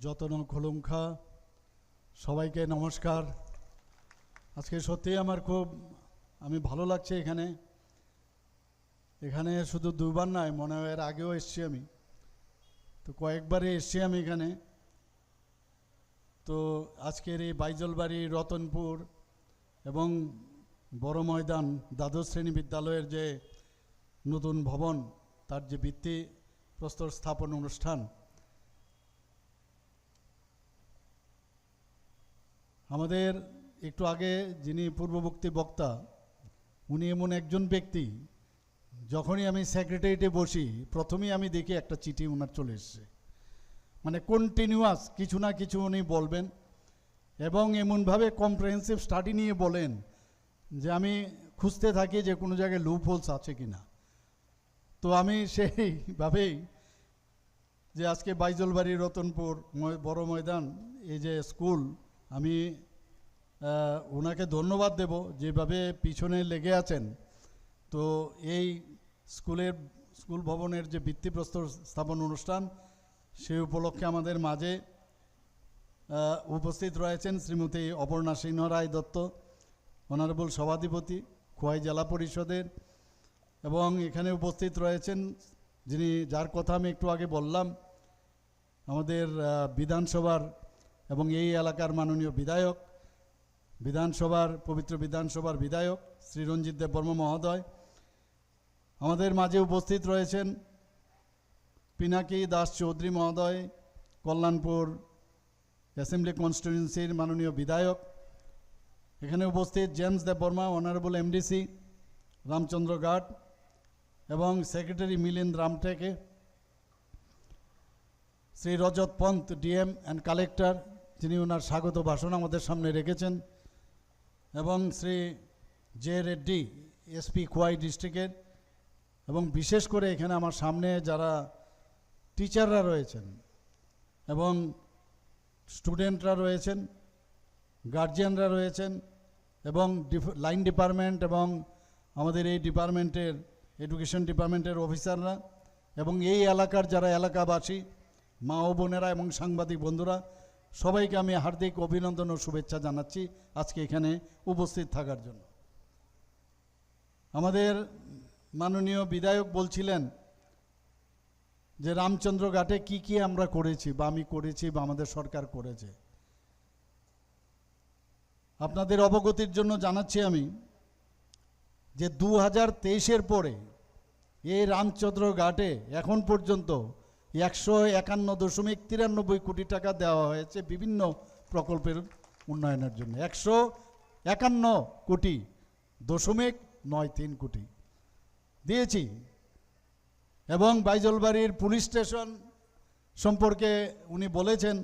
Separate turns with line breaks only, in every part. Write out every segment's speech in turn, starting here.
যতন খোলুমখা সবাইকে নমস্কার। আজকে সত্যি আমার খুব ভালো লাগছে এখানে শুধু দুবার নয়, মনে হয় এর আগেও এসেছি আমি, তো কয়েকবারে এসেছি আমি এখানে। তো আজকের এই বাইজলবাড়ি, রতনপুর এবং বড় ময়দান দ্বাদশ শ্রেণী বিদ্যালয়ের যে নতুন ভবন, তার যে ভিত্তিপ্রস্তর স্থাপন অনুষ্ঠান, আমাদের একটু আগে যিনি পূর্ববর্তী বক্তা, উনি এমন একজন ব্যক্তি, যখনই আমি সেক্রেটারিয়েটে বসি প্রথমেই আমি দেখি একটা চিঠি ওনার চলে এসছে, মানে কন্টিনিউয়াস কিছু না কিছু উনি বলবেন এবং এমনভাবে কম্প্রিহেনসিভ স্টাডি নিয়ে বলেন যে আমি খুঁজতে থাকি যে কোনো জায়গায় লুপ হোলস আছে কি না। তো আমি সেইভাবেই যে আজকে বাইজলবাড়ি, রতনপুর, বড় ময়দান এই যে স্কুল, আমি ওনাকে ধন্যবাদ দেব যেভাবে পিছনে লেগে আছেন। তো এই স্কুল ভবনের যে ভিত্তিপ্রস্তর স্থাপন অনুষ্ঠান, সেই উপলক্ষে আমাদের মাঝে উপস্থিত রয়েছেন শ্রীমতী অপর্ণা সিংহ রায় দত্ত, অনারেবল সভাধিপতি খোয়াই জেলা পরিষদের, এবং এখানে উপস্থিত রয়েছেন যার কথা আমি একটু আগে বললাম, আমাদের বিধানসভার এবং এই এলাকার মাননীয় বিধায়ক, পবিত্র বিধানসভার বিধায়ক শ্রী রঞ্জিত দেববর্মা মহোদয়। আমাদের মাঝে উপস্থিত রয়েছেন পিনাকি দাস চৌধুরী মহোদয়, কল্যাণপুর অ্যাসেম্বলি কনস্টিটিউয়েন্সির মাননীয় বিধায়ক। এখানে উপস্থিত James Debbarma, honourable MDC Ramchandra ঘাট, এবং secretary Milind Ramteke, Shri Rajat Pant DM and collector, যিনি ওনার স্বাগত ভাষণ আমাদের সামনে রেখেছেন, এবং শ্রী জে রেড্ডি এসপি খোয়াই ডিস্ট্রিক্টের, এবং বিশেষ করে এখানে আমার সামনে যারা টিচাররা রয়েছেন এবং স্টুডেন্টরা রয়েছেন, গার্জিয়ানরা রয়েছেন, এবং লাইন ডিপার্টমেন্ট এবং আমাদের এই ডিপার্টমেন্টের এডুকেশন ডিপার্টমেন্টের অফিসাররা, এবং এই এলাকার যারা এলাকাবাসী, মা ও বোনেরা এবং সাংবাদিক বন্ধুরা, সবাইকে আমি হার্দিক অভিনন্দন ও শুভেচ্ছা জানাচ্ছি আজকে এখানে উপস্থিত থাকার জন্য। আমাদের মাননীয় বিধায়ক বলছিলেন যে রামচন্দ্র ঘাটে কি আমরা করেছি বা আমি করেছি বা আমাদের সরকার করেছে। আপনাদের অবগতির জন্য জানাচ্ছি আমি যে 2023-এর পরে এই রামচন্দ্র ঘাটে এখন পর্যন্ত 151.93 কোটি টাকা দেওয়া হয়েছে বিভিন্ন প্রকল্পের উন্নয়নের জন্য। 151.93 কোটি দিয়েছি। এবং বাইজলবাড়ির পুলিশ স্টেশন সম্পর্কে উনি বলেছেন,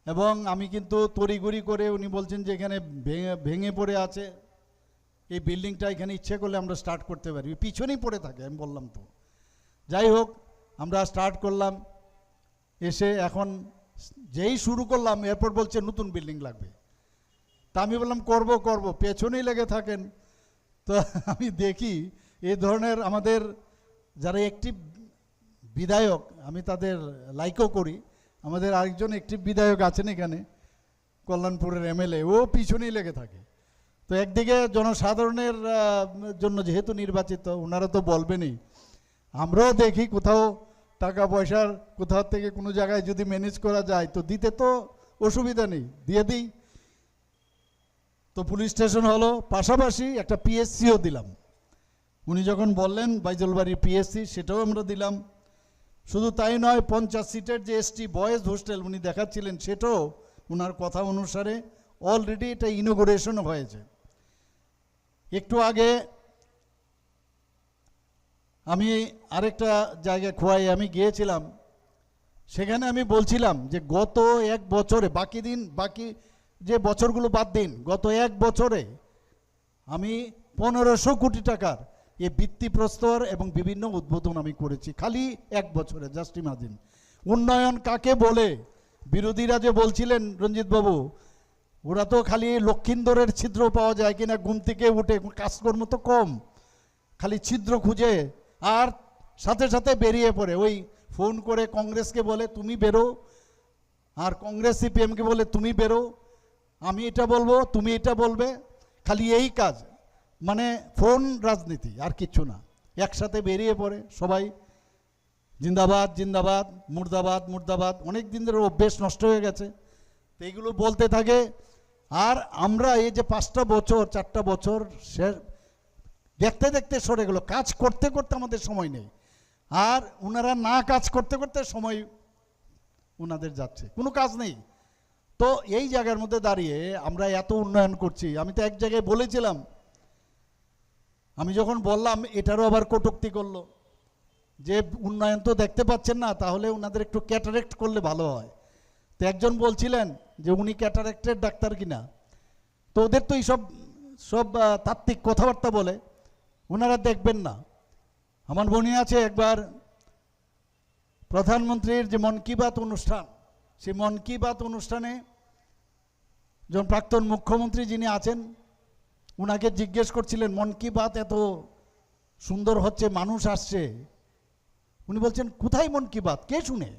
এবং আমি কিন্তু তড়িঘড়ি করে উনি বলছেন যে এখানে ভেঙে পড়ে আছে এই বিল্ডিংটা, এখানে ইচ্ছে করলে আমরা স্টার্ট করতে পারি, পিছনেই পড়ে থাকে। আমি বললাম তো যাই হোক, আমরা স্টার্ট করলাম, এসে এখন যেই শুরু করলাম এরপর বলছে নতুন বিল্ডিং লাগবে। তা আমি বললাম করব, পেছনেই লেগে থাকেন। তো আমি দেখি এই ধরনের আমাদের যারা অ্যাক্টিভ বিধায়ক, আমি তাদের লাইকও করি। আমাদের আরেকজন অ্যাক্টিভ বিধায়ক আছেন এখানে, কল্যাণপুরের এমএলএ, ও পিছনেই লেগে থাকে। তো একদিকে জনসাধারণের জন্য যেহেতু নির্বাচিত, ওনারা তো বলবেনই, আমরাও দেখি কোথাও টাকা পয়সার কোথাও থেকে কোনো জায়গায় যদি ম্যানেজ করা যায় তো দিতে তো অসুবিধা নেই, দিয়ে দিই। তো পুলিশ স্টেশন হলো, পাশাপাশি একটা পিএসসিও দিলাম। উনি যখন বললেন বাইজলবাড়ির পিএসসি, সেটাও আমরা দিলাম। শুধু তাই নয়, 50 সিটের যে এসটি বয়েজ হোস্টেল উনি দেখাচ্ছিলেন, সেটাও ওনার কথা অনুসারে অলরেডি এটা ইনোগ্রেশন হয়েছে। একটু আগে আমি আরেকটা জায়গায় খোয়াই আমি গিয়েছিলাম, সেখানে আমি বলছিলাম যে গত এক বছরে, বাকি যে বছরগুলো বাদ দিন, গত এক বছরে আমি 1500 কোটি টাকার এই ভিত্তিপ্রস্তর এবং বিভিন্ন উদ্বোধন আমি করেছি, খালি এক বছরে। Just imagine. উন্নয়ন কাকে বলে? বিরোধীরা যে বলছিলেন রঞ্জিতবাবু, ওরা তো খালি লক্ষিন্দরের ছিদ্র পাওয়া যায় কিনা, ঘুম থেকে উঠে কাজকর্ম তো কম, খালি ছিদ্র খুঁজে আর সাথে সাথে বেরিয়ে পড়ে। ওই ফোন করে কংগ্রেসকে বলে তুমি বেরো, আর কংগ্রেস সিপিএমকে বলে তুমি বেরো, আমি এটা বলবো, তুমি এটা বলবে, খালি এই কাজ, মানে ফোন রাজনীতি আর কিচ্ছু না। একসাথে বেরিয়ে পড়ে সবাই জিন্দাবাদ জিন্দাবাদ, মুর্দাবাদ মুর্দাবাদ, অনেক দিন ধরে অভ্যেস নষ্ট হয়ে গেছে, তো এইগুলো বলতে থাকে। আর আমরা এই যে 5টা বছর 4টা বছর সে দেখতে দেখতে সরে গেল, কাজ করতে করতে আমাদের সময় নেই, আর ওনারা না কাজ করতে করতে সময় ওনাদের যাচ্ছে, কোনো কাজ নেই। তো এই জায়গার মধ্যে দাঁড়িয়ে আমরা এত উন্নয়ন করছি, আমি তো এক জায়গায় বলেছিলাম, আমি যখন বললাম এটারও আবার কটূক্তি করলো যে উন্নয়ন তো দেখতে পাচ্ছেন না, তাহলে ওনাদের একটু ক্যাটারেক্ট করলে ভালো হয়। তো একজন বলছিলেন যে উনি ক্যাটারেক্টের ডাক্তার কিনা, তো ওদের তো এইসব সব তাত্ত্বিক কথাবার্তা বলে, ওনারা দেখবেন না। আমার মনে আছে একবার প্রধানমন্ত্রীর যে মন কি বাত অনুষ্ঠান, সেই মন কি বাত অনুষ্ঠানে যখন প্রাক্তন মুখ্যমন্ত্রী যিনি আছেন ওনাকে জিজ্ঞেস করছিলেন মন কি বাত এত সুন্দর হচ্ছে, মানুষ আসছে, উনি বলছেন কোথায় মন কি বাত, কে শুনে,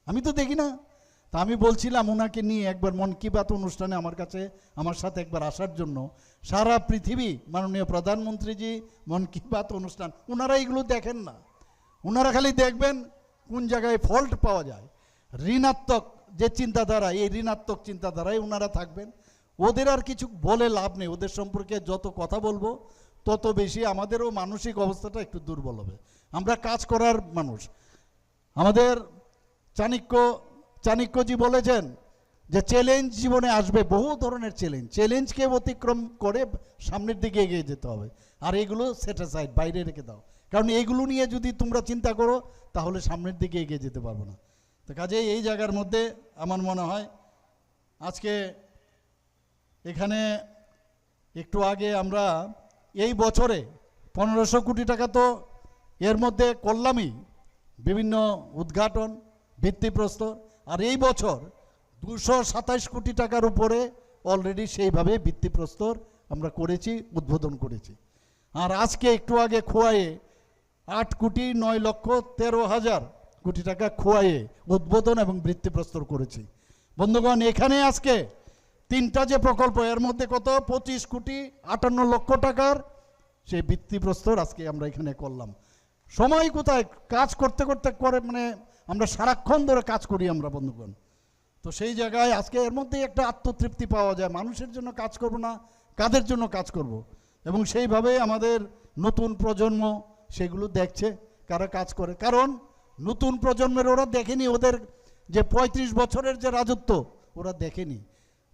আমি তো দেখি না। তা আমি বলছিলাম ওনাকে নিয়ে একবার মন কি বাত অনুষ্ঠানে আমার সাথে একবার আসার জন্য। সারা পৃথিবী মাননীয় প্রধানমন্ত্রীজি মন কি বাত অনুষ্ঠান, ওনারা এগুলো দেখেন না, ওনারা খালি দেখবেন কোন জায়গায় ফল্ট পাওয়া যায়, ঋণাত্মক যে চিন্তাধারা, এই ঋণাত্মক চিন্তাধারায় ওনারা থাকবেন। ওদের আর কিছু বলে লাভ নেই, ওদের সম্পর্কে যত কথা বলবো তত বেশি আমাদেরও মানসিক অবস্থাটা একটু দুর্বল হবে। আমরা কাজ করার মানুষ। আমাদের চাণক্যজি বলেছেন যে চ্যালেঞ্জ জীবনে আসবে, বহু ধরনের চ্যালেঞ্জকে অতিক্রম করে সামনের দিকে এগিয়ে যেতে হবে। আর এগুলো সেট অ্যাসাইড, বাইরে রেখে দাও, কারণ এইগুলো নিয়ে যদি তোমরা চিন্তা করো তাহলে সামনের দিকে এগিয়ে যেতে পারবো না। তো কাজেই এই জায়গার মধ্যে আমার মনে হয় আজকে এখানে একটু আগে আমরা এই বছরে 1500 কোটি টাকা তো এর মধ্যে করলামই, বিভিন্ন উদ্ঘাটন, ভিত্তিপ্রস্তর, আর এই বছর 227 কোটি টাকার উপরে অলরেডি সেইভাবে ভিত্তিপ্রস্তর আমরা করেছি, উদ্বোধন করেছি। আর আজকে একটু আগে খোয়াইয়ে 8,09,13,000 কোটি টাকা খোয়াইয়ে উদ্বোধন এবং ভিত্তিপ্রস্তর করেছি। বন্ধুগণ, এখানে আজকে 3টা যে প্রকল্প, এর মধ্যে কত 25,58,00,000 টাকার সেই ভিত্তিপ্রস্তর আজকে আমরা এখানে করলাম। সময় কোথায়, কাজ করতে করতে করে, মানে আমরা সারাক্ষণ ধরে কাজ করি আমরা বন্ধুগণ। তো সেই জায়গায় আজকে এর মধ্যেই একটা আত্মতৃপ্তি পাওয়া যায়, মানুষের জন্য কাজ করব না, কাদের জন্য কাজ করব। এবং সেইভাবে আমাদের নতুন প্রজন্ম সেগুলো দেখছে কারা কাজ করে, কারণ নতুন প্রজন্মের ওরা দেখেনি, ওদের যে 35 বছরের যে রাজত্ব ওরা দেখেনি।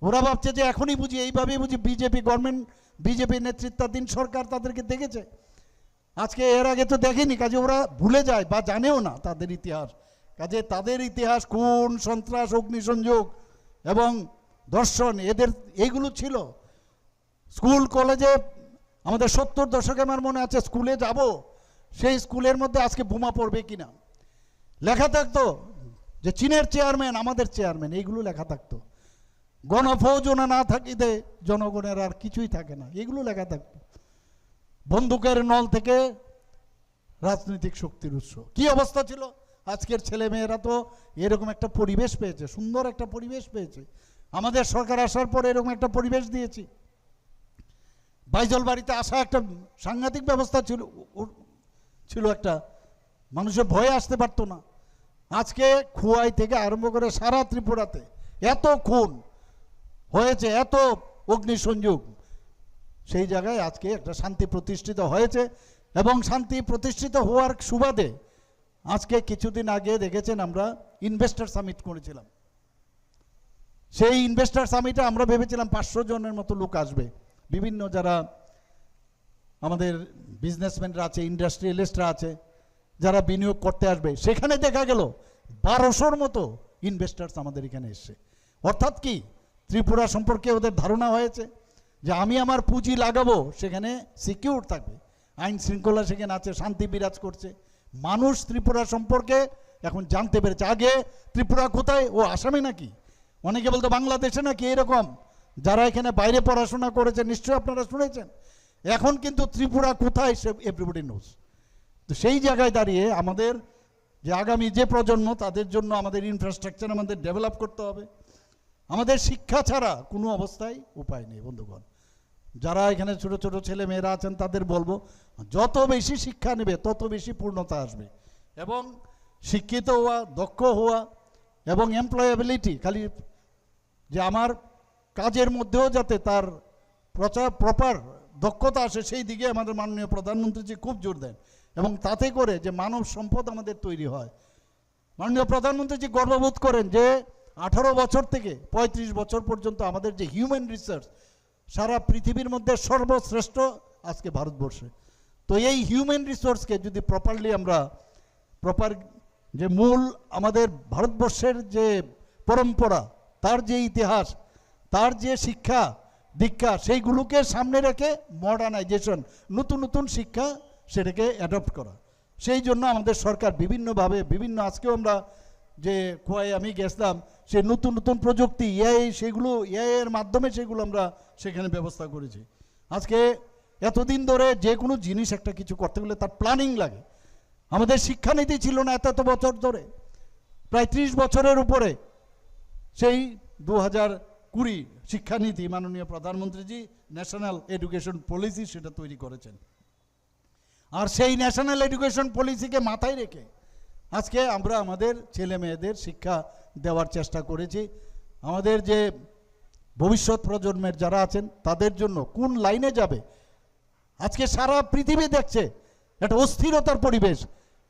ওরা ভাবছে যে এখনই বুঝি, এইভাবেই বুঝি বিজেপি গভর্নমেন্ট, বিজেপি নেতৃত্বাধীন সরকার তাদেরকে দেখেছে, আজকে এর আগে তো দেখেনি। কাজে ওরা ভুলে যায় বা জানেও না তাদের ইতিহাস। কাজে তাদের ইতিহাস খুন, সন্ত্রাস, অগ্নিসংযোগ এবং ধর্ষণ, এদের এইগুলো ছিল। স্কুল কলেজে আমাদের 70 দশকে আমার মনে আছে স্কুলে যাব, সেই স্কুলের মধ্যে আজকে বোমা পড়বে কিনা লেখা থাকতো, যে চীনের চেয়ারম্যান আমাদের চেয়ারম্যান, এইগুলো লেখা থাকতো। গণফৌজনা না থাকিতে জনগণের আর কিছুই থাকে না, এগুলো লেখা থাকতো। বন্দুকের নল থেকে রাজনৈতিক শক্তির উৎস, কি অবস্থা ছিল। আজকের ছেলে মেয়েরা তো এরকম একটা পরিবেশ পেয়েছে, সুন্দর একটা পরিবেশ পেয়েছে। আমাদের সরকার আসার পর এরকম একটা পরিবেশ দিয়েছি। বাইজল বাড়িতে আসা একটা সাংঘাতিক ব্যবস্থা ছিল একটা, মানুষের ভয়ে আসতে পারতো না। আজকে খোয়াই থেকে আরম্ভ করে সারা ত্রিপুরাতে এত খুন হয়েছে, এত অগ্নিসংযোগ, সেই জায়গায় আজকে একটা শান্তি প্রতিষ্ঠিত হয়েছে। এবং শান্তি প্রতিষ্ঠিত হওয়ার সুবাদে আজকে কিছুদিন আগে দেখেছেন আমরা ইনভেস্টর সামিট করেছিলাম। সেই ইনভেস্টর সামিটে আমরা ভেবেছিলাম 500 জনের মতো লোক আসবে, বিভিন্ন যারা আমাদের বিজনেসম্যানরা আছে, ইন্ডাস্ট্রিয়ালিস্টরা আছে, যারা বিনিয়োগ করতে আসবে। সেখানে দেখা গেল 1200-র মতো ইনভেস্টার্স আমাদের এখানে এসছে। অর্থাৎ কি, ত্রিপুরা সম্পর্কে ওদের ধারণা হয়েছে যে আমি আমার পুঁজি লাগাবো, সেখানে সিকিউর থাকবে, আইন শৃঙ্খলা সেখানে আছে, শান্তি বিরাজ করছে। মানুষ ত্রিপুরা সম্পর্কে এখন জানতে পেরেছে। আগে ত্রিপুরা কোথায়, ও আসামে নাকি, অনেকে বলতো বাংলাদেশে নাকি, এরকম যারা এখানে বাইরে পড়াশোনা করেছে নিশ্চয়ই আপনারা শুনেছেন। এখন কিন্তু ত্রিপুরা কোথায় সে এভরিবডি নোজ। তো সেই জায়গায় দাঁড়িয়ে আমাদের যে আগামী যে প্রজন্ম তাদের জন্য আমাদের ইনফ্রাস্ট্রাকচার আমাদের ডেভেলপ করতে হবে। আমাদের শিক্ষা ছাড়া কোনো অবস্থায় উপায় নেই বন্ধুগণ। যারা এখানে ছোট ছোট ছেলে মেয়েরা আছেন তাদের বলবো, যত বেশি শিক্ষা নেবে তত বেশি পূর্ণতা আসবে। এবং শিক্ষিত হওয়া, দক্ষ হওয়া এবং এমপ্লয়েবিলিটি, খালি যে আমার কাজের মধ্যেও যাতে তার প্রপার দক্ষতা আসে সেই দিকে আমাদের মাননীয় প্রধানমন্ত্রীজি খুব জোর দেন, এবং তাতে করে যে মানব সম্পদ আমাদের তৈরি হয়। মাননীয় প্রধানমন্ত্রীজি গর্ববোধ করেন যে 18 বছর থেকে 35 বছর পর্যন্ত আমাদের যে হিউম্যান রিসার্চ সারা পৃথিবীর মধ্যে সর্বশ্রেষ্ঠ আজকে ভারতবর্ষে। তো এই হিউম্যান রিসোর্সকে যদি প্রপারলি আমরা প্রপার যে মূল আমাদের ভারতবর্ষের যে পরম্পরা, তার যে ইতিহাস, তার যে শিক্ষা দীক্ষা, সেইগুলোকে সামনে রেখে মডার্নাইজেশন, নতুন নতুন শিক্ষা সেটাকে অ্যাডপ্ট করা। সেই জন্য আমাদের সরকার বিভিন্নভাবে আজকেও আমরা যে খোয়াই আমি গেছিলাম, সে নতুন নতুন প্রযুক্তি এআই, সেগুলো এআইয়ের মাধ্যমে সেগুলো আমরা সেখানে ব্যবস্থা করেছি। আজকে এতদিন ধরে যে কোনো জিনিস একটা কিছু করতে গেলে তার প্ল্যানিং লাগে। আমাদের শিক্ষানীতি ছিল না এত বছর ধরে, প্রায় 30 বছরের উপরে। সেই 2020 শিক্ষানীতি মাননীয় প্রধানমন্ত্রীজি ন্যাশনাল এডুকেশন পলিসি সেটা তৈরি করেছেন। আর সেই ন্যাশনাল এডুকেশন পলিসিকে মাথায় রেখে আজকে আমরা আমাদের ছেলে মেয়েদের শিক্ষা দেওয়ার চেষ্টা করেছি। আমাদের যে ভবিষ্যৎ প্রজন্মের যারা আছেন তাদের জন্য কোন লাইনে যাবে, আজকে সারা পৃথিবী দেখছে একটা অস্থিরতার পরিবেশ,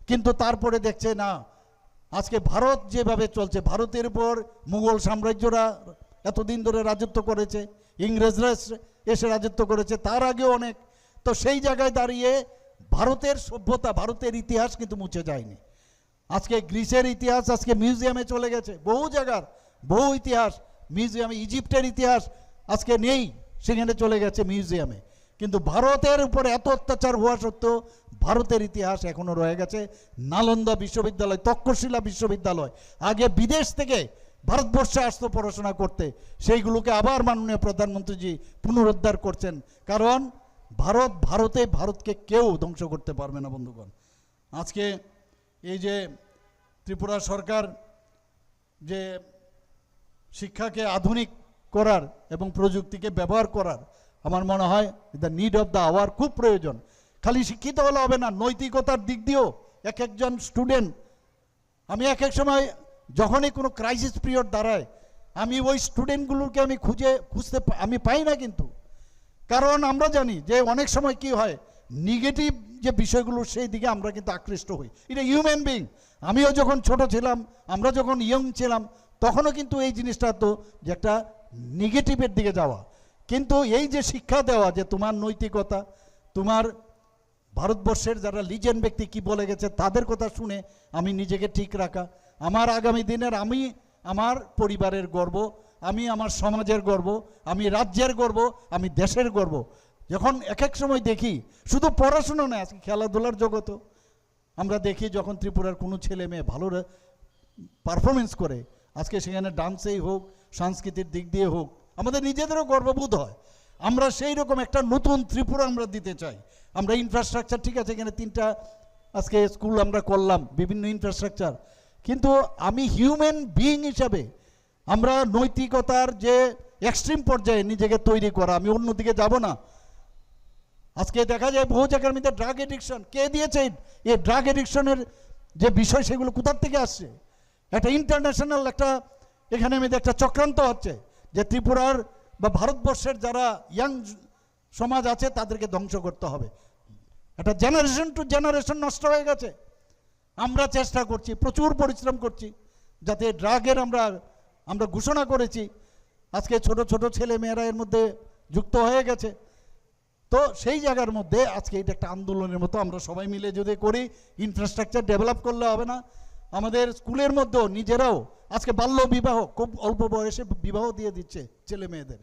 কিন্তু তারপরে দেখছে না আজকে ভারত যেভাবে চলছে, ভারতের উপর মুঘল সাম্রাজ্যরা এতদিন ধরে রাজত্ব করেছে, ইংরেজরা এসে রাজত্ব করেছে, তার আগেও অনেক। তো সেই জায়গায় দাঁড়িয়ে ভারতের সভ্যতা, ভারতের ইতিহাস কিন্তু মুছে যায়নি। আজকে গ্রিসের ইতিহাস আজকে মিউজিয়ামে চলে গেছে, বহু জায়গার বহু ইতিহাস মিউজিয়ামে, ইজিপ্টের ইতিহাস আজকে নেই, সেখানে চলে গেছে মিউজিয়ামে। কিন্তু ভারতের উপরে এত অত্যাচার হওয়া সত্ত্বেও ভারতের ইতিহাস এখনও রয়ে গেছে। নালন্দা বিশ্ববিদ্যালয়, তক্ষশিলা বিশ্ববিদ্যালয় আগে বিদেশ থেকে ভারতবর্ষে আসতো পড়াশোনা করতে, সেইগুলোকে আবার মাননীয় প্রধানমন্ত্রীজি পুনরুদ্ধার করছেন। কারণ ভারতকে কেউ ধ্বংস করতে পারবে না বন্ধুগণ। আজকে এই যে ত্রিপুরা সরকার যে শিক্ষাকে আধুনিক করার এবং প্রযুক্তিকে ব্যবহার করার, আমার মনে হয় the need of the hour, খুব প্রয়োজন। খালি শিক্ষিত হলে হবে না, নৈতিকতার দিক দিয়েও এক একজন স্টুডেন্ট, আমি এক এক সময় যখনই কোনো ক্রাইসিস পিরিয়ড দাঁড়ায়, আমি ওই স্টুডেন্টগুলোকে আমি খুঁজতে আমি পাই না। কিন্তু কারণ আমরা জানি যে অনেক সময় কি হয়, নেগেটিভ যে বিষয়গুলো সেই দিকে আমরা কিন্তু আকৃষ্ট হই। এটা হিউম্যান বিং। আমিও যখন ছোট ছিলাম, আমরা যখন ইয়ং ছিলাম, তখনও কিন্তু এই জিনিসটা তো যে একটা নেগেটিভের দিকে যাওয়া। কিন্তু এই যে শিক্ষা দেওয়া যে তোমার নৈতিকতা, তোমার ভারতবর্ষের যারা লিজেন্ড ব্যক্তি কি বলে গেছে তাদের কথা শুনে আমি নিজেকে ঠিক রাখা, আমার আগামী দিনের, আমি আমার পরিবারের গর্ব, আমি আমার সমাজের গর্ব, আমি রাজ্যের গর্ব, আমি দেশের গর্ব। যখন এক এক সময় দেখি শুধু পড়াশুনো নয়, আজকে খেলাধুলার জগতও আমরা দেখি যখন ত্রিপুরার কোনো ছেলে মেয়ে ভালো পারফরমেন্স করে, আজকে সেখানে ডান্সেই হোক, সাংস্কৃতিক দিক দিয়ে হোক, আমাদের নিজেদেরও গর্ববোধ হয়। আমরা সেই রকম একটা নতুন ত্রিপুরা আমরা দিতে চাই। আমরা ইনফ্রাস্ট্রাকচার, ঠিক আছে, এখানে 3টা আজকে স্কুল আমরা করলাম, বিভিন্ন ইনফ্রাস্ট্রাকচার, কিন্তু আমি হিউম্যান বিইং হিসাবে আমরা নৈতিকতার যে এক্সট্রিম পর্যায়ে নিজেকে তৈরি করা, আমি অন্যদিকে যাব না। আজকে দেখা যায় বহু জায়গার মধ্যে ড্রাগ এডিকশন, কে দিয়েছে এই ড্রাগ এডিকশনের যে বিষয়, সেগুলো কোথার থেকে আসছে? একটা ইন্টারন্যাশনাল একটা এখানে মধ্যে একটা চক্রান্ত হচ্ছে যে ত্রিপুরার বা ভারতবর্ষের যারা ইয়াং সমাজ আছে তাদেরকে ধ্বংস করতে হবে। একটা জেনারেশন টু জেনারেশন নষ্ট হয়ে গেছে। আমরা চেষ্টা করছি, প্রচুর পরিশ্রম করছি যাতে ড্রাগের আমরা ঘোষণা করেছি, আজকে ছোট ছোট ছেলে মেয়েরা এর মধ্যে যুক্ত হয়ে গেছে। তো সেই জায়গার মধ্যে আজকে এটা একটা আন্দোলনের মতো আমরা সবাই মিলে যদি করি, ইনফ্রাস্ট্রাকচার ডেভেলপ করলে হবে না। আমাদের স্কুলের মধ্যেও নিজেরাও আজকে বাল্য বিবাহ, খুব অল্প বয়সে বিবাহ দিয়ে দিচ্ছে ছেলে মেয়েদের,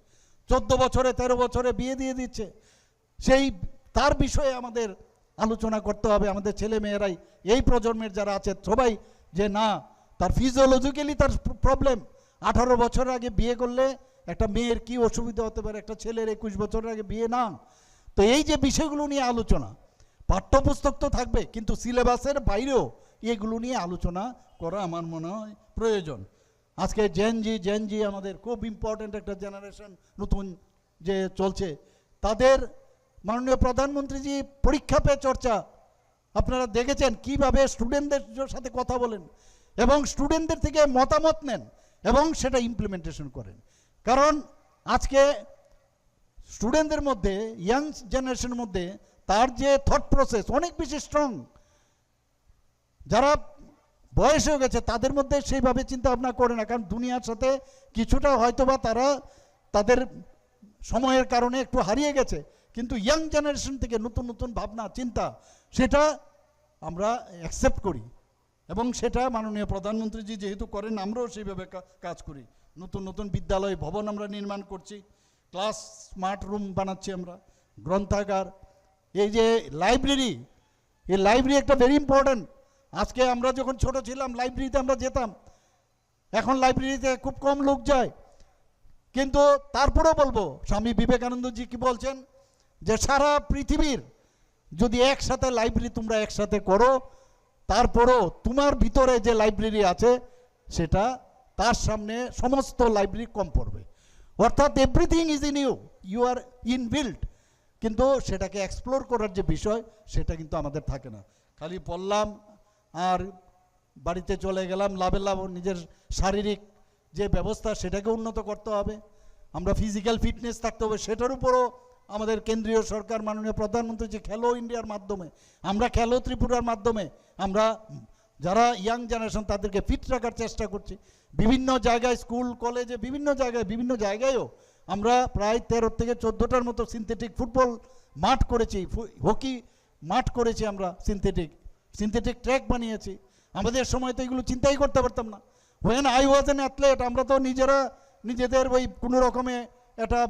14 বছরে 13 বছরে বিয়ে দিয়ে দিচ্ছে। তার বিষয়ে আমাদের আলোচনা করতে হবে। আমাদের ছেলে মেয়েরাই, এই প্রজন্মের যারা আছে সবাই, যে না, তার ফিজিওলজিক্যালি তার প্রবলেম, 18 বছর আগে বিয়ে করলে একটা মেয়ের কি অসুবিধা হতে পারে, একটা ছেলের 21 বছরের আগে বিয়ে না। তো এই যে বিষয়গুলো নিয়ে আলোচনা, পাঠ্যপুস্তক তো থাকবে, কিন্তু সিলেবাসের বাইরেও এগুলো নিয়ে আলোচনা করা আমার মনে হয় প্রয়োজন। আজকে জেনজি আমাদের খুব ইম্পর্ট্যান্ট একটা জেনারেশন, নতুন যে চলছে, তাদের মাননীয় প্রধানমন্ত্রীজি পরীক্ষা পে চর্চা আপনারা দেখেছেন কিভাবে স্টুডেন্টদের সাথে কথা বলেন এবং স্টুডেন্টদের থেকে মতামত নেন এবং সেটা ইমপ্লিমেন্টেশন করেন। কারণ আজকে স্টুডেন্টদের মধ্যে, ইয়াং জেনারেশনের মধ্যে তার যে থট প্রসেস অনেক বেশি স্ট্রং। যারা বয়স হয়ে গেছে তাদের মধ্যে সেইভাবে চিন্তা ভাবনা করে না, কারণ দুনিয়ার সাথে কিছুটা হয়তোবা তারা তাদের সময়ের কারণে একটু হারিয়ে গেছে, কিন্তু ইয়াং জেনারেশন থেকে নতুন নতুন ভাবনা চিন্তা সেটা আমরা অ্যাকসেপ্ট করি এবং সেটা মাননীয় প্রধানমন্ত্রীজি যেহেতু করেন আমরাও সেইভাবে কাজ করি। নতুন নতুন বিদ্যালয় ভবন আমরা নির্মাণ করছি, ক্লাস স্মার্ট রুম বানাচ্ছি আমরা, গ্রন্থাগার, এই যে লাইব্রেরি, এই লাইব্রেরি একটা ভেরি ইম্পর্ট্যান্ট। আজকে আমরা যখন ছোট ছিলাম লাইব্রেরিতে আমরা যেতাম, এখন লাইব্রেরিতে খুব কম লোক যায়, কিন্তু তারপরেও বলবো স্বামী বিবেকানন্দজি কি বলছেন যে সারা পৃথিবীর যদি একসাথে লাইব্রেরি তোমরা একসাথে করো, তারপরও তোমার ভিতরে যে লাইব্রেরি আছে সেটা তার সামনে সমস্ত লাইব্রেরি কম পড়বে। অর্থাৎ everything is in you, you are inbuilt, কিন্তু সেটাকে এক্সপ্লোর করার যে বিষয় সেটা কিন্তু আমাদের থাকে না। খালি পড়লাম আর বাড়িতে চলে গেলাম, লাভে লাভ নিজের শারীরিক যে ব্যবস্থা সেটাকে উন্নত করতে হবে, আমরা ফিজিক্যাল ফিটনেস থাকতে হবে, সেটার উপরও আমাদের কেন্দ্রীয় সরকার মাননীয় প্রধানমন্ত্রী যে খেলো ইন্ডিয়ার মাধ্যমে, আমরা খেলো ত্রিপুরার মাধ্যমে আমরা যারা ইয়াং জেনারেশন তাদেরকে ফিট রাখার চেষ্টা করছি। বিভিন্ন জায়গায় স্কুল কলেজে বিভিন্ন জায়গায়ও আমরা প্রায় 13 থেকে 14টার মতো সিনথেটিক ফুটবল মাঠ করেছি, হকি মাঠ করেছি, আমরা সিনথেটিক ট্র্যাক বানিয়েছি। আমাদের সময় তো এগুলো চিন্তাই করতে পারতাম না। When I was an athlete আমরা তো নিজেদের ওই কোনো রকমে একটা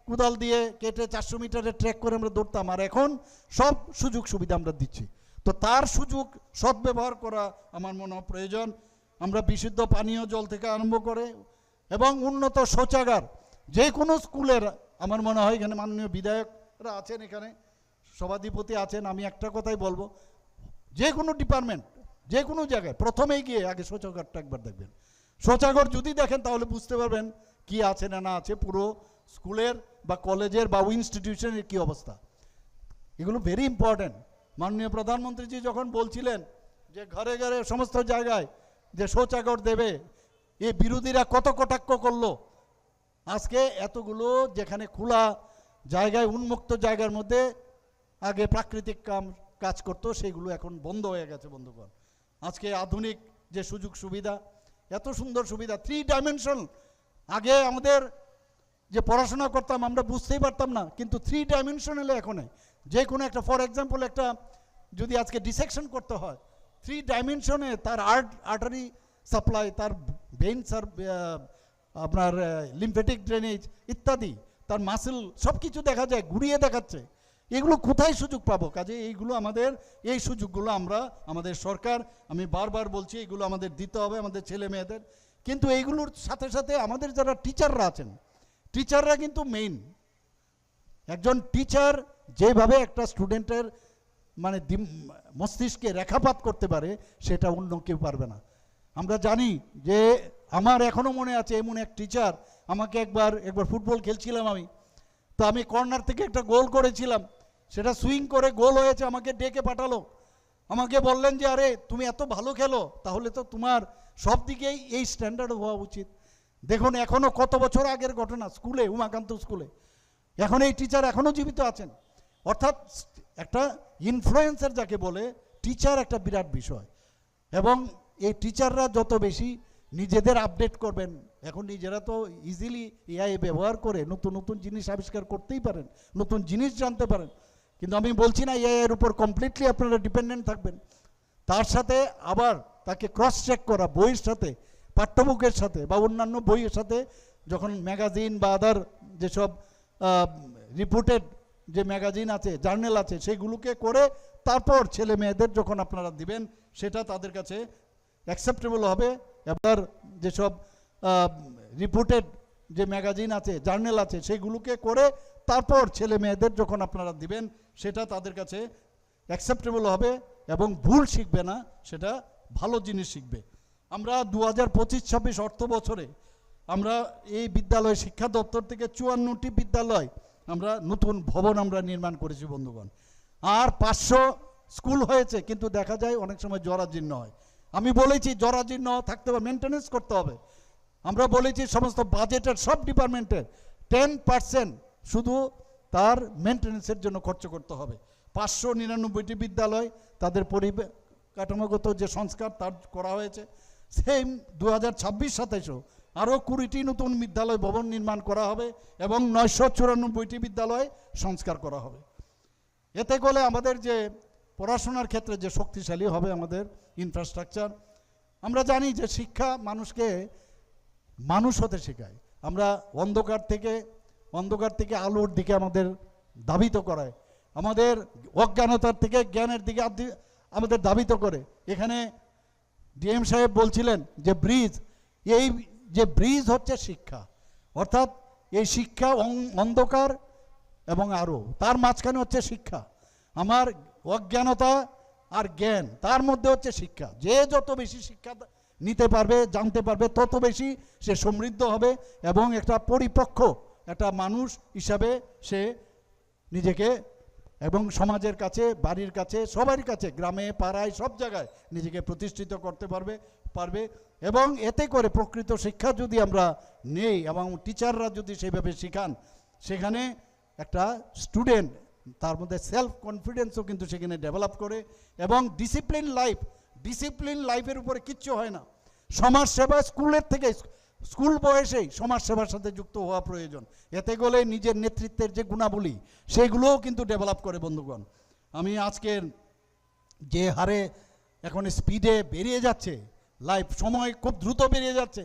কোদাল দিয়ে কেটে 400 মিটারের ট্র্যাক করে আমরা দৌড়তাম, আর এখন সব সুযোগ সুবিধা আমরা দিচ্ছি। তো তার সুযোগ সদ্ব্যবহার করা আমার মনে হয় প্রয়োজন। আমরা বিশুদ্ধ পানীয় জল থেকে আরম্ভ করে এবং উন্নত শৌচাগার যে কোনো স্কুলের, আমার মনে হয় এখানে মাননীয় বিধায়করা আছেন, এখানে সভাধিপতি আছেন, আমি একটা কথাই বলবো, যে কোনো ডিপার্টমেন্ট যে কোনো জায়গায় প্রথমেই গিয়ে আগে শৌচাগারটা একবার দেখবেন। শৌচাগার যদি দেখেন তাহলে বুঝতে পারবেন কি আছে না আছে পুরো স্কুলের বা কলেজের বা ইনস্টিটিউশনের কি অবস্থা। এগুলো ভেরি ইম্পর্টেন্ট। মাননীয় প্রধানমন্ত্রীজি যখন বলছিলেন যে ঘরে ঘরে সমস্ত জায়গায় যে শৌচাগার দেবে, এই বিরোধীরা কত কটাক্ষ করলো। আজকে এতগুলো যেখানে খোলা জায়গায়, উন্মুক্ত জায়গার মধ্যে আগে প্রাকৃতিক কাজ করতো, সেগুলো এখন বন্ধ হয়ে গেছে বন্ধুগণ। আজকে আধুনিক যে সুযোগ সুবিধা, এত সুন্দর সুবিধা, 3 ডাইমেনশন, আগে আমাদের যে পড়াশোনা করতাম আমরা বুঝতেই পারতাম না, কিন্তু 3 ডাইমেনশনালে এখন যে কোনো একটা, ফর এক্সাম্পল একটা যদি আজকে ডিসেকশন করতে হয় 3 ডাইমেনশনে তার আর্টারি সাপ্লাই, তার ভেইনস আর আপনার লিম্ফেটিক ড্রেনেজ ইত্যাদি, তার মাসেল সব কিছু দেখা যায়, ঘুরিয়ে দেখাচ্ছে। এগুলো কোথায় সুযোগ পাবো? কাজে এইগুলো আমাদের, এই সুযোগগুলো আমরা, আমাদের সরকার, আমি বারবার বলছি এগুলো আমাদের দিতে হবে আমাদের ছেলে মেয়েদের। কিন্তু এইগুলোর সাথে সাথে আমাদের যারা টিচাররা আছেন, টিচাররা কিন্তু মেইন। একজন টিচার যেভাবে একটা স্টুডেন্টের মানে মস্তিষ্কে রেখাপাত করতে পারে সেটা অন্য কেউ পারবে না। আমরা জানি যে আমার এখনও মনে আছে এমন এক টিচার আমাকে একবার ফুটবল খেলছিলাম আমি, তো আমি কর্নার থেকে একটা গোল করেছিলাম, সেটা সুইং করে গোল হয়েছে, আমাকে ডেকে পাঠালো, আমাকে বললেন যে আরে তুমি এত ভালো খেলো, তাহলে তো তোমার সব দিকেই এই স্ট্যান্ডার্ড হওয়া উচিত। দেখুন এখনও কত বছর আগের ঘটনা, স্কুলে, উমাকান্ত স্কুলে, এখন এই টিচার এখনও জীবিত আছেন। অর্থাৎ একটা ইনফ্লুয়েন্সার যাকে বলে, টিচার একটা বিরাট বিষয়। এবং এই টিচাররা যত বেশি নিজেদের আপডেট করবেন, এখন নিজেরা তো ইজিলি এআই ব্যবহার করে নতুন নতুন জিনিস আবিষ্কার করতেই পারেন, নতুন জিনিস জানতে পারেন। কিন্তু আমি বলছি না এআই এর উপর কমপ্লিটলি আপনারা ডিপেন্ডেন্ট থাকবেন, তার সাথে আবার তাকে ক্রস চেক করা বইয়ের সাথে, পাঠ্যবুকের সাথে বা অন্যান্য বইয়ের সাথে, যখন ম্যাগাজিন বা আদার যেসব রিপোর্টেড যে ম্যাগাজিন আছে, জার্নাল আছে, সেগুলোকে করে তারপর ছেলে মেয়েদের যখন আপনারা দিবেন সেটা তাদের কাছে অ্যাকসেপ্টেবল হবে। এবার যেসব রিপোর্টেড যে ম্যাগাজিন আছে, জার্নাল আছে, সেগুলোকে করে তারপর ছেলে মেয়েদের যখন আপনারা দিবেন সেটা তাদের কাছে অ্যাকসেপ্টেবল হবে এবং ভুল শিখবে না, সেটা ভালো জিনিস শিখবে। আমরা 2025-26 অর্থ বছরে আমরা এই বিদ্যালয় শিক্ষা দপ্তর থেকে 54টি বিদ্যালয় আমরা নতুন ভবন আমরা নির্মাণ করেছি বন্ধুগণ। আর 500 স্কুল হয়েছে, কিন্তু দেখা যায় অনেক সময় জরাজীর্ণ হয়। আমি বলেছি জরাজীর্ণ থাকতে হবে, মেনটেনেন্স করতে হবে। আমরা বলেছি সমস্ত বাজেটের সব ডিপার্টমেন্টের 10% শুধু তার মেনটেনেন্সের জন্য খরচ করতে হবে। 599টি বিদ্যালয় তাদের পরিকাঠামোগত যে সংস্কার তার করা হয়েছে। সেম 2026-27 আরও 20টি নতুন বিদ্যালয় ভবন নির্মাণ করা হবে এবং 994টি বিদ্যালয় সংস্কার করা হবে। এতে করে আমাদের যে পড়াশোনার ক্ষেত্রে যে শক্তিশালী হবে আমাদের ইনফ্রাস্ট্রাকচার। আমরা জানি যে শিক্ষা মানুষকে মানুষ হতে শেখায়। আমরা অন্ধকার থেকে আলোর দিকে আমাদের ধাবিত করায়, আমাদের অজ্ঞানতার থেকে জ্ঞানের দিকে আমাদের ধাবিত করে। এখানে ডিএম সাহেব বলছিলেন যে ব্রিজ, এই যে ব্রিজ হচ্ছে শিক্ষা, অর্থাৎ এই শিক্ষা অন্ধকার এবং আরও তার মাঝখানে হচ্ছে শিক্ষা। আমার অজ্ঞানতা আর জ্ঞান, তার মধ্যে হচ্ছে শিক্ষা। যে যত বেশি শিক্ষা নিতে পারবে, জানতে পারবে, তত বেশি সে সমৃদ্ধ হবে এবং একটা পরিপক্ক একটা মানুষ হিসাবে সে নিজেকে এবং সমাজের কাছে, বাড়ির কাছে, সবার কাছে, গ্রামে পাড়ায় সব জায়গায় নিজেকে প্রতিষ্ঠিত করতে পারবে। এবং এতে করে প্রকৃত শিক্ষা যদি আমরা নেই এবং টিচাররা যদি সেইভাবে শেখান, সেখানে একটা স্টুডেন্ট তার মধ্যে সেলফ কনফিডেন্সও কিন্তু সেখানে ডেভেলপ করে। এবং ডিসিপ্লিন লাইফের উপরে কিচ্ছু হয় না। সমাজসেবা স্কুল বয়সেই সমাজসেবার সাথে যুক্ত হওয়া প্রয়োজন। এতে করে নিজের নেতৃত্বের যে গুণাবলী সেইগুলোও কিন্তু ডেভেলপ করে বন্ধুগণ। আমি আজকের যে হারে এখন স্পিডে বেরিয়ে যাচ্ছে লাইফ, সময় খুব দ্রুত বেরিয়ে যাচ্ছে,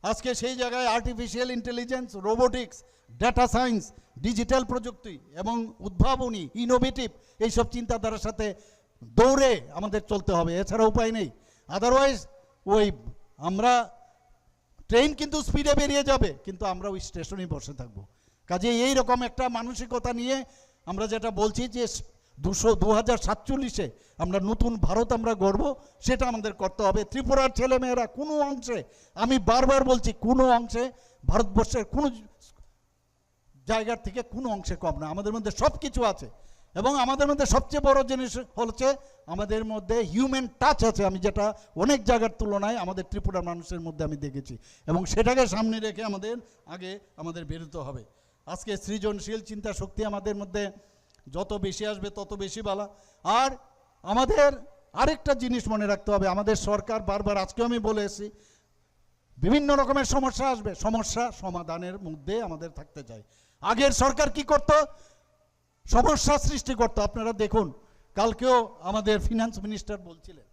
আজকে সেই জায়গায় artificial intelligence, robotics, data science, digital প্রযুক্তি এবং উদ্ভাবনী, ইনোভেটিভ এইসব চিন্তাধারার সাথে দৌড়ে আমাদের চলতে হবে, এছাড়া উপায় নেই। আদারওয়াইজ আমরা ট্রেন কিন্তু স্পিডে বেরিয়ে যাবে, কিন্তু আমরা ওই স্টেশনেই বসে থাকবো। কাজে এইরকম একটা মানসিকতা নিয়ে আমরা যেটা বলছি যে 2047-এ আমরা নতুন ভারত আমরা গড়ব, সেটা আমাদের করতে হবে। ত্রিপুরার ছেলেমেয়েরা কোনো অংশে, আমি বারবার বলছি, কোনো অংশে ভারতবর্ষের কোনো জায়গার থেকে কোনো অংশে কম না। আমাদের মধ্যে সব কিছু আছে এবং আমাদের মধ্যে সবচেয়ে বড় জিনিস হচ্ছে আমাদের মধ্যে হিউম্যান টাচ আছে। আমি যেটা অনেক জায়গার তুলনায় আমাদের ত্রিপুরার মানুষের মধ্যে আমি দেখেছি এবং সেটাকে সামনে রেখে আমাদের বেরোতে হবে। আজকে সৃজনশীল চিন্তা শক্তি আমাদের মধ্যে যত বেশি আসবে তত বেশি ভালো। আর আমাদের আরেকটা জিনিস মনে রাখতে হবে, আমাদের সরকার বারবার, আজকেও আমি বলে এসেছি, বিভিন্ন রকমের সমস্যা আসবে, সমস্যা সমাধানের মধ্যে আমাদের থাকতে চাই। আগের সরকার কি করত? সমস্যা সৃষ্টি করত। আপনারা দেখুন, কালকেও আমাদের ফিনান্স মিনিস্টার বলছিলেন,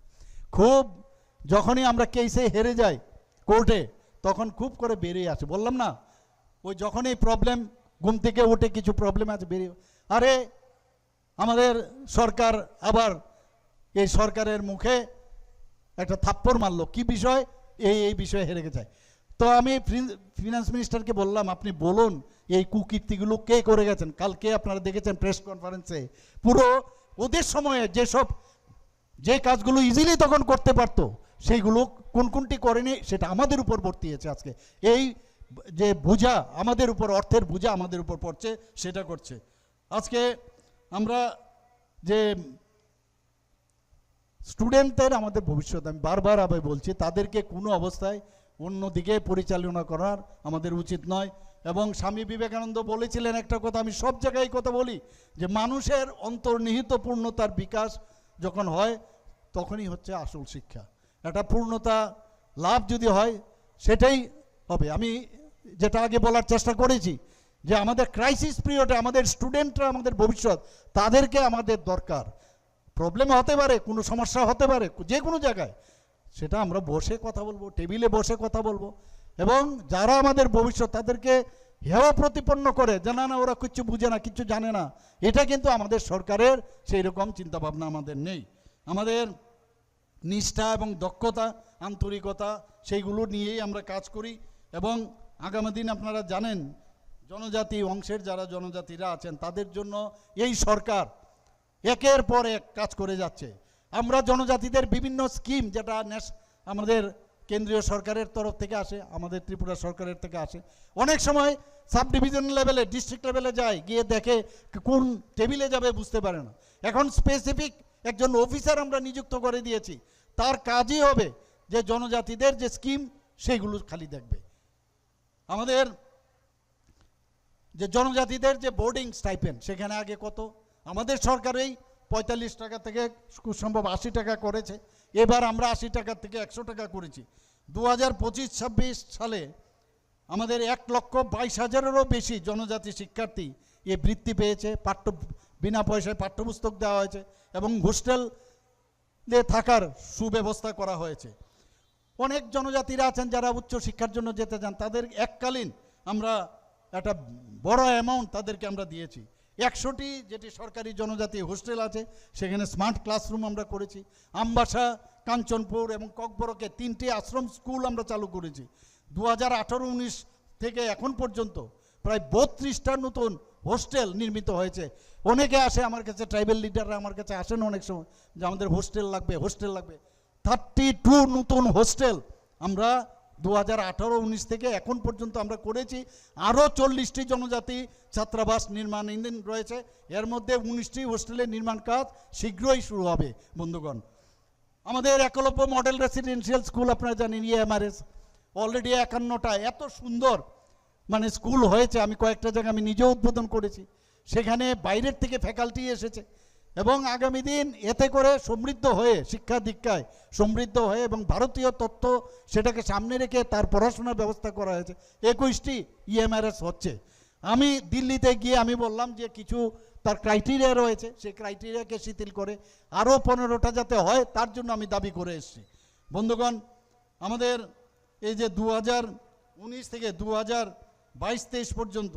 খুব যখনই আমরা কেসে হেরে যাই কোর্টে, তখন খুব করে বেরিয়ে আসে। বললাম না, ওই যখনই প্রবলেম, ঘুম থেকে উঠে কিছু প্রবলেম আছে, বেরিয়ে, আরে আমাদের সরকার আবার এই সরকারের মুখে একটা থাপ্পড় মারলো, কি বিষয়, এই বিষয়ে হেরে গেছে। তো আমি ফিনান্স মিনিস্টারকে বললাম, আপনি বলুন এই কুকীর্তিগুলো কে করে গেছেন। কালকে আপনারা দেখেছেন প্রেস কনফারেন্সে, পুরো ওদের সময়ে যে কাজগুলো ইজিলি তখন করতে পারতো, সেইগুলো কোনটি করেনি সেটা আমাদের উপর বর্তিয়েছে। আজকে এই যে বোঝা আমাদের উপর, অর্থের বোঝা আমাদের উপর পড়ছে, সেটা করছে। আজকে আমরা যে স্টুডেন্টদের আমাদের ভবিষ্যৎ, আমি বারবার আবার বলছি, তাদেরকে কোনো অবস্থায় অন্যদিকে পরিচালনা করার আমাদের উচিত নয়। এবং স্বামী বিবেকানন্দ বলেছিলেন একটা কথা, আমি সব জায়গায় কথা বলি, যে মানুষের অন্তর্নিহিত পূর্ণতার বিকাশ যখন হয় তখনই হচ্ছে আসল শিক্ষা। একটা পূর্ণতা লাভ যদি হয় সেটাই হবে। আমি যেটা আগে বলার চেষ্টা করেছি যে আমাদের ক্রাইসিস পিরিয়ডে আমাদের স্টুডেন্টরা আমাদের ভবিষ্যৎ, তাদেরকে আমাদের দরকার। প্রবলেম হতে পারে, কোনো সমস্যা হতে পারে যে কোনো জায়গায়, সেটা আমরা বসে কথা বলবো, টেবিলে বসে কথা বলবো। এবং যারা আমাদের ভবিষ্যৎ, তাদেরকে হেয় প্রতিপন্ন করে যে না ওরা কিচ্ছু বুঝে না, কিচ্ছু জানে না, এটা কিন্তু আমাদের সরকারের সেই রকম চিন্তাভাবনা আমাদের নেই। আমাদের নিষ্ঠা এবং দক্ষতা, আন্তরিকতা, সেইগুলো নিয়েই আমরা কাজ করি। এবং আগামী দিন আপনারা জানেন, জনজাতি অংশের যারা জনজাতিরা আছেন, তাদের জন্য এই সরকার একের পর এক কাজ করে যাচ্ছে। আমরা জনজাতিদের বিভিন্ন স্কিম, যেটা আমাদের কেন্দ্রীয় সরকারের তরফ থেকে আসে, আমাদের ত্রিপুরা সরকারের থেকে আসে, অনেক সময় সাব ডিভিশন লেভেলে, ডিস্ট্রিক্ট লেভেলে যায়, গিয়ে দেখে কোন টেবিলে যাবে বুঝতে পারে না। এখন স্পেসিফিক একজন অফিসার আমরা নিযুক্ত করে দিয়েছি, তার কাজই হবে যে জনজাতিদের যে স্কিম সেইগুলো খালি দেখবে। আমাদের যে জনজাতিদের যে বোর্ডিং স্টাইপেন্ড, সেখানে আগে কত, আমাদের সরকারেই 45 টাকা থেকে খুব সম্ভব 80 টাকা করেছে, এবার আমরা 80 টাকা থেকে 100 টাকা করেছি। 2025-26 সালে আমাদের 1,22,000-এরও বেশি জনজাতি শিক্ষার্থী এ বৃত্তি পেয়েছে, বিনা পয়সায় পাঠ্যপুস্তক দেওয়া হয়েছে এবং হোস্টেলে থাকার সুব্যবস্থা করা হয়েছে। অনেক জনজাতিরা আছেন যারা উচ্চ শিক্ষার জন্য যেতে চান, তাদের এককালীন আমরা একটা বড় অ্যামাউন্ট তাদেরকে আমরা দিয়েছি। 100টি যেটি সরকারি জনজাতি হোস্টেল আছে, সেখানে স্মার্ট ক্লাসরুম আমরা করেছি। আমবাসা, কাঞ্চনপুর এবং ককবরকে 3টি আশ্রম স্কুল আমরা চালু করেছি। 2018-19 থেকে এখন পর্যন্ত প্রায় 32টা নতুন হোস্টেল নির্মিত হয়েছে। অনেকে আসে আমার কাছে, ট্রাইবেল লিডাররা আমার কাছে আসেন অনেক সময় যে আমাদের হোস্টেল লাগবে, হোস্টেল লাগবে। 32 নতুন হোস্টেল আমরা 2018-19 থেকে এখন পর্যন্ত আমরা করেছি। আরও 40টি জনজাতি ছাত্রাবাস নির্মাণাধীন রয়েছে, এর মধ্যে 19টি হোস্টেলের নির্মাণ কাজ শীঘ্রই শুরু হবে। বন্ধুগণ, আমাদের একলব্য মডেল রেসিডেন্সিয়াল স্কুল আপনারা জানেন, EMRS, অলরেডি 51টা এত সুন্দর মানে স্কুল হয়েছে। আমি কয়েকটা জায়গায় আমি নিজেও উদ্বোধন করেছি, সেখানে বাইরের থেকে ফ্যাকাল্টি এসেছে এবং আগামী দিন এতে করে সমৃদ্ধ হয়ে, শিক্ষা দীক্ষায় সমৃদ্ধ হয়ে এবং ভারতীয় তত্ত্ব সেটাকে সামনে রেখে তার পড়াশোনার ব্যবস্থা করা হয়েছে। 21টি EMRS হচ্ছে। আমি দিল্লিতে গিয়ে আমি বললাম যে কিছু তার ক্রাইটেরিয়া রয়েছে, সেই ক্রাইটেরিয়াকে শিথিল করে আরও 15টা যাতে হয়, তার জন্য আমি দাবি করে এসেছি। বন্ধুগণ, আমাদের এই যে 2019 থেকে 2022-23 পর্যন্ত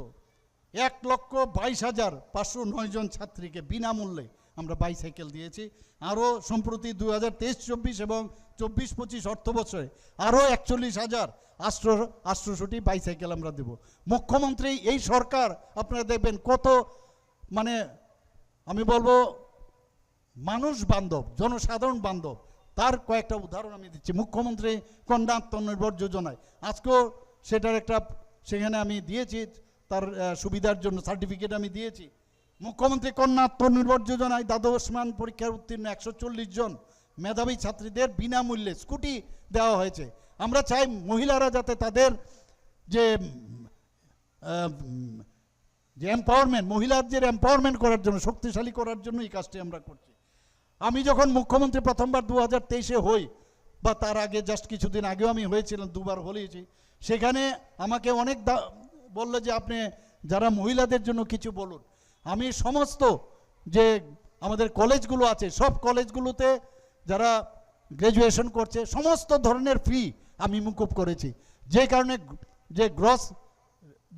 1,22,509 জন ছাত্রীকে বিনামূল্যে আমরা বাইসাইকেল দিয়েছি। আরও সম্প্রতি 2023-24 এবং 24-25 অর্থ বছরে আরও 41,800টি বাইসাইকেল আমরা দেব। মুখ্যমন্ত্রী, এই সরকার আপনারা দেখবেন কত মানে আমি বলবো মানুষ বান্ধব, জনসাধারণ বান্ধব, তার কয়েকটা উদাহরণ আমি দিচ্ছি। মুখ্যমন্ত্রী কন্যা আত্মনির্ভর যোজনায় আজকেও সেটার একটা সেখানে আমি দিয়েছি, তার সুবিধার জন্য সার্টিফিকেট আমি দিয়েছি। মুখ্যমন্ত্রী কন্যা আত্মনির্ভর যোজনায় দ্বাদশ মান পরীক্ষার উত্তীর্ণ 140 জন মেধাবী ছাত্রীদের বিনামূল্যে স্কুটি দেওয়া হয়েছে। আমরা চাই মহিলারা যাতে তাদের যে এম্পাওয়ারমেন্ট, মহিলাদের এম্পাওয়ারমেন্ট করার জন্য, শক্তিশালী করার জন্য এই কাজটি আমরা করছি। আমি যখন মুখ্যমন্ত্রী প্রথমবার 2023-এ হই, বা তার আগে জাস্ট কিছুদিন আগেও আমি হয়েছিলাম, দুবার হয়েছি, সেখানে আমাকে অনেক বললো যে আপনি যারা মহিলাদের জন্য কিছু বলুন। আমি সমস্ত যে আমাদের কলেজগুলো আছে, সব কলেজগুলোতে যারা গ্র্যাজুয়েশন করছে সমস্ত ধরনের ফি আমি মুকুব করেছি, যে কারণে যে গ্রস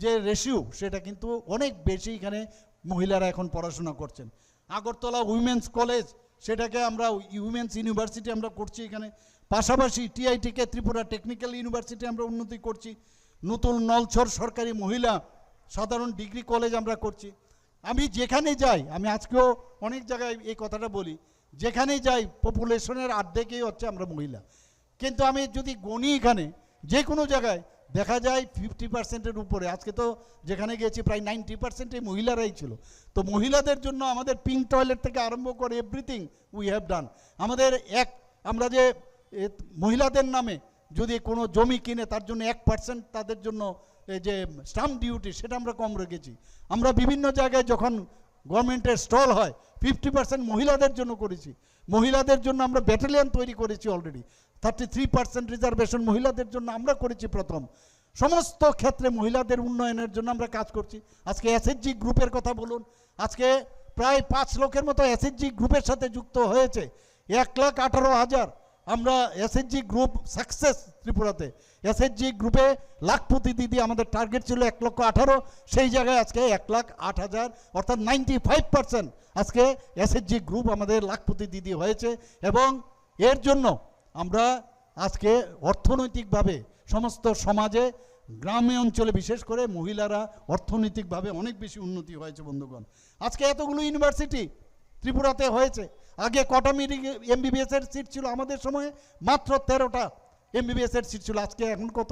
যে রেশিও সেটা কিন্তু অনেক বেশি, এখানে মহিলারা এখন পড়াশোনা করছেন। আগরতলা উইমেন্স কলেজ, সেটাকে আমরা উইমেন্স ইউনিভার্সিটি আমরা করছি এখানে। পাশাপাশি TITকে ত্রিপুরা টেকনিক্যাল ইউনিভার্সিটি আমরা উন্নতি করছি। নতুন নলছর সরকারি মহিলা সাধারণ ডিগ্রি কলেজ আমরা করছি। আমি যেখানে যাই, আমি আজকেও অনেক জায়গায় এই কথাটা বলি, যেখানেই যাই পপুলেশনের অর্ধেকই হচ্ছে আমরা মহিলা। কিন্তু আমি যদি গণি এখানে যে কোনো জায়গায় দেখা যায় 50%-এর উপরে। আজকে তো যেখানে গেছি প্রায় 90%-এই মহিলারাই ছিল। তো মহিলাদের জন্য আমাদের পিঙ্ক টয়লেট থেকে আরম্ভ করে এভরিথিং উই হ্যাভ ডান। আমাদের আমরা যে মহিলাদের নামে যদি কোনো জমি কিনে তার জন্য 1% তাদের জন্য এই যে স্টাম্প ডিউটি, সেটা আমরা কম রেখেছি। আমরা বিভিন্ন জায়গায় যখন গভর্নমেন্টের স্টল হয় 50% মহিলাদের জন্য করেছি। মহিলাদের জন্য আমরা ব্যাটালিয়ন তৈরি করেছি অলরেডি। 33% রিজার্ভেশন মহিলাদের জন্য আমরা করেছি প্রথম। সমস্ত ক্ষেত্রে মহিলাদের উন্নয়নের জন্য আমরা কাজ করছি। আজকে SHG গ্রুপের কথা বলুন, আজকে প্রায় 5 লক্ষের মতো SHG গ্রুপের সাথে যুক্ত হয়েছে। 1,18,000 আমরা SHG গ্রুপ সাকসেস ত্রিপুরাতে। SHG গ্রুপে লাখপতি দিদি আমাদের টার্গেট ছিল 1,18,000, সেই জায়গায় আজকে 1,08,000, অর্থাৎ 95% আজকে SHG গ্রুপ আমাদের লাখপতি দিদি হয়েছে। এবং এর জন্য আমরা আজকে অর্থনৈতিকভাবে সমস্ত সমাজে, গ্রামে অঞ্চলে বিশেষ করে মহিলারা অর্থনৈতিকভাবে অনেক বেশি উন্নতি হয়েছে। বন্ধুগণ, আজকে এতগুলো ইউনিভার্সিটি ত্রিপুরাতে হয়েছে। আগে কটা MBBS এর সিট ছিল আমাদের সময়ে? মাত্র 13টা MBBS এর সিট ছিল। আজকে এখন কত?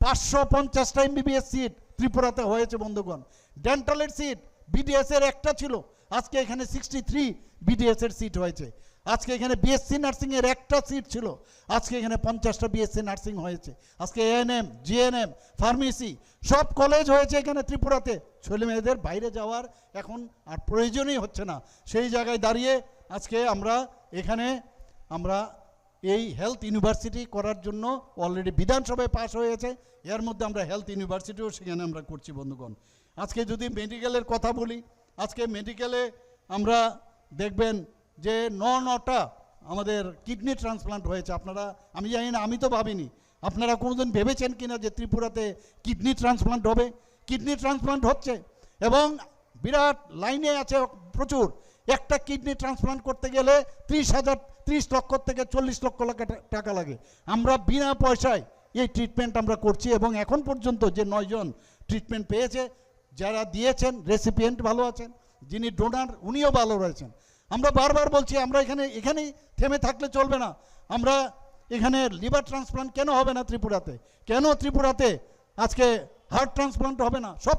550টা MBBS সিট ত্রিপুরাতে হয়েছে বন্ধুগণ। ডেন্টালের সিট BDS এর একটা ছিল, আজকে এখানে 63 BDS এর সিট হয়েছে। আজকে এখানে BSc নার্সিং এর একটা সিট ছিল, আজকে এখানে 50টা BSc নার্সিং হয়েছে। আজকে ANM, GNM, ফার্মেসি সব কলেজ হয়েছে এখানে ত্রিপুরাতে। ছেলে মেয়েদের বাইরে যাওয়ার এখন আর প্রয়োজনই হচ্ছে না। সেই জায়গায় দাঁড়িয়ে আজকে আমরা এখানে এই হেলথ ইউনিভার্সিটি করার জন্য অলরেডি বিধানসভায় পাস হয়েছে। এর মধ্যে আমরা হেলথ ইউনিভার্সিটিও সেখানে আমরা করছি বন্ধুগণ। আজকে যদি মেডিকেলের কথা বলি, আজকে মেডিকেলে আমরা দেখবেন যে 9টা আমাদের কিডনি ট্রান্সপ্লান্ট হয়েছে। আপনারা, আমি জানি না, আমি তো ভাবিনি, আপনারা কোনোদিন ভেবেছেন কিনা যে ত্রিপুরাতে কিডনি ট্রান্সপ্লান্ট হবে? কিডনি ট্রান্সপ্লান্ট হচ্ছে এবং বিরাট লাইনে আছে প্রচুর। একটা কিডনি ট্রান্সপ্লান্ট করতে গেলে 30 লক্ষ থেকে 40 লক্ষ টাকা লাগে। আমরা বিনা পয়সায় এই ট্রিটমেন্ট আমরা করছি এবং এখন পর্যন্ত যে 9 জন ট্রিটমেন্ট পেয়েছে, যারা দিয়েছেন রেসিপিয়েন্ট ভালো আছেন, যিনি ডোনার উনিও ভালো রয়েছেন। আমরা বারবার বলছি আমরা এখানেই থেমে থাকলে চলবে না। আমরা এখানে লিভার ট্রান্সপ্লান্ট কেন হবে না ত্রিপুরাতে? কেন ত্রিপুরাতে আজকে হার্ট ট্রান্সপ্লান্ট হবে না? সব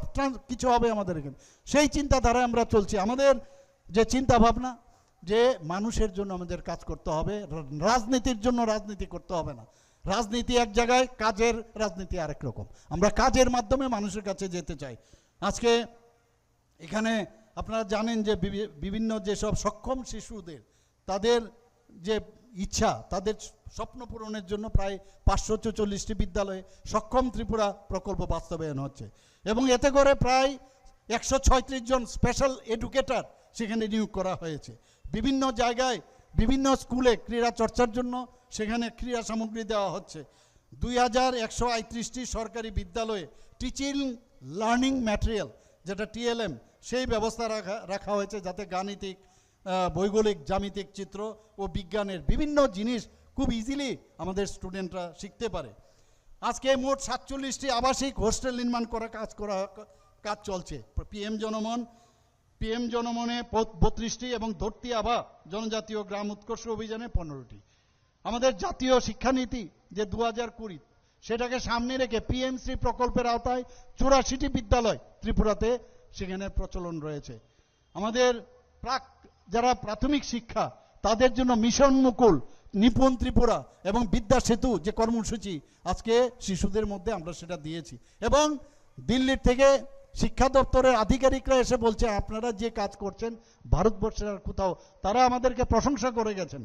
কিছু হবে আমাদের এখানে। সেই চিন্তাধারায় আমরা চলছি। আমাদের যে চিন্তা ভাবনা যে মানুষের জন্য আমাদের কাজ করতে হবে, রাজনীতির জন্য রাজনীতি করতে হবে না। রাজনীতি এক জায়গায়, কাজের রাজনীতি আরেক রকম। আমরা কাজের মাধ্যমে মানুষের কাছে যেতে চাই। আজকে এখানে আপনারা জানেন যে বিভিন্ন যেসব সক্ষম শিশুদের তাদের যে ইচ্ছা, তাদের স্বপ্ন পূরণের জন্য প্রায় 544টি বিদ্যালয়ে সক্ষম ত্রিপুরা প্রকল্প বাস্তবায়ন হচ্ছে এবং এতে করে প্রায় 136 জন স্পেশাল এডুকেটর সেখানে নিয়োগ করা হয়েছে। বিভিন্ন জায়গায় বিভিন্ন স্কুলে ক্রীড়া চর্চার জন্য সেখানে ক্রীড়া সামগ্রী দেওয়া হচ্ছে। 2138টি সরকারি বিদ্যালয়ে টিচিং লার্নিং ম্যাটেরিয়াল, যেটা TLM, সেই ব্যবস্থা রাখা হয়েছে যাতে গাণিতিক, ভৌগোলিক, জ্যামিতিক, চিত্র ও বিজ্ঞানের বিভিন্ন জিনিস খুব ইজিলি আমাদের স্টুডেন্টরা শিখতে পারে। আজকে মোট 47টি আবাসিক হোস্টেল নির্মাণ কাজ চলছে। PM জনমনে 32টি এবং ধরতি আভা জনজাতীয় গ্রাম উৎকর্ষ অভিযানে 15টি। আমাদের জাতীয় শিক্ষানীতি যে 2020, সেটাকে সামনে রেখে PMC প্রকল্পের আওতায় 84টি বিদ্যালয় ত্রিপুরাতে সেখানে প্রচলন রয়েছে। আমাদের যারা প্রাথমিক শিক্ষা, তাদের জন্য মিশন মুকুল, নিপুণ ত্রিপুরা এবং বিদ্যা সেতু যে কর্মসূচি আজকে শিশুদের মধ্যে আমরা সেটা দিয়েছি। এবং দিল্লির থেকে শিক্ষা দপ্তরের আধিকারিকরা এসে বলছে আপনারা যে কাজ করছেন ভারতবর্ষের আর কোথাও, তারা আমাদেরকে প্রশংসা করে গেছেন।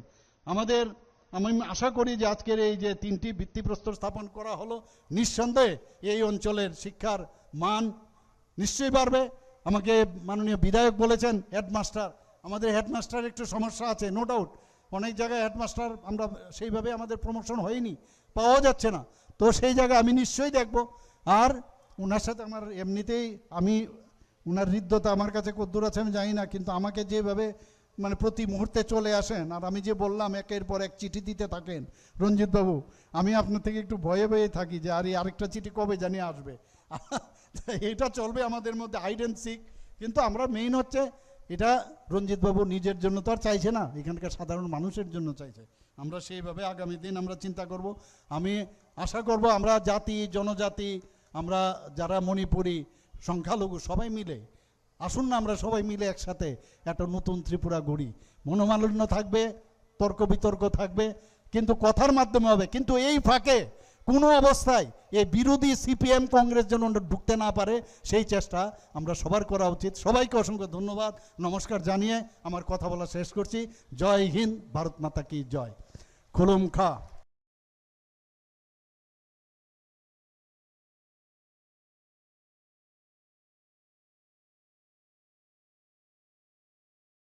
আমি আশা করি যে আজকের এই যে 3টি ভিত্তিপ্রস্তর স্থাপন করা হলো, নিঃসন্দেহে এই অঞ্চলের শিক্ষার মান নিশ্চয়ই বাড়বে। আমাকে মাননীয় বিধায়ক বলেছেন হেডমাস্টার, আমাদের হেডমাস্টার একটু সমস্যা আছে, নো ডাউট। অনেক জায়গায় হেডমাস্টার আমরা সেইভাবে আমাদের প্রমোশন হয়নি, পাওয়া যাচ্ছে না। তো সেই জায়গায় আমি নিশ্চয়ই দেখব। আর ওনার সাথে আমার এমনিতেই, ওনার হৃদ্যতা আমার কাছে কদ্দূর আছে আমি জানি না, কিন্তু আমাকে যেভাবে প্রতি মুহূর্তে চলে আসেন, আর আমি যে বললাম একের পর এক চিঠি দিতে থাকেন রঞ্জিতবাবু, আমি আপনার থেকে একটু ভয়ে ভয়ে থাকি যে আরেকটা চিঠি কবে জানি আসবে। এটা চলবে আমাদের মধ্যে হাইড অ্যান্ড সিক। কিন্তু আমরা মেইন হচ্ছে এটা রঞ্জিতবাবু নিজের জন্য তো আর চাইছে না, এখানকার সাধারণ মানুষের জন্য চাইছে। আমরা সেইভাবে আগামী দিন আমরা চিন্তা করব। আমি আশা করব আমরা জাতি, জনজাতি, আমরা যারা মণিপুরি, সংখ্যালঘু সবাই মিলে আসুন না, আমরা সবাই মিলে একসাথে একটা নতুন ত্রিপুরা গড়ি। মনোমালিন্য থাকবে, তর্ক বিতর্ক থাকবে, কিন্তু কথার মাধ্যমে হবে। কিন্তু এই ফাঁকে কোনো অবস্থায় এই বিরোধী CPM কংগ্রেস যেন ঢুকতে না পারে, সেই চেষ্টা আমরা সবার করা উচিত। সবাইকে অসংখ্য ধন্যবাদ, নমস্কার জানিয়ে আমার কথা বলা শেষ করছি। জয় হিন্দ, ভারত মাতা কি জয়। খুলুম খা।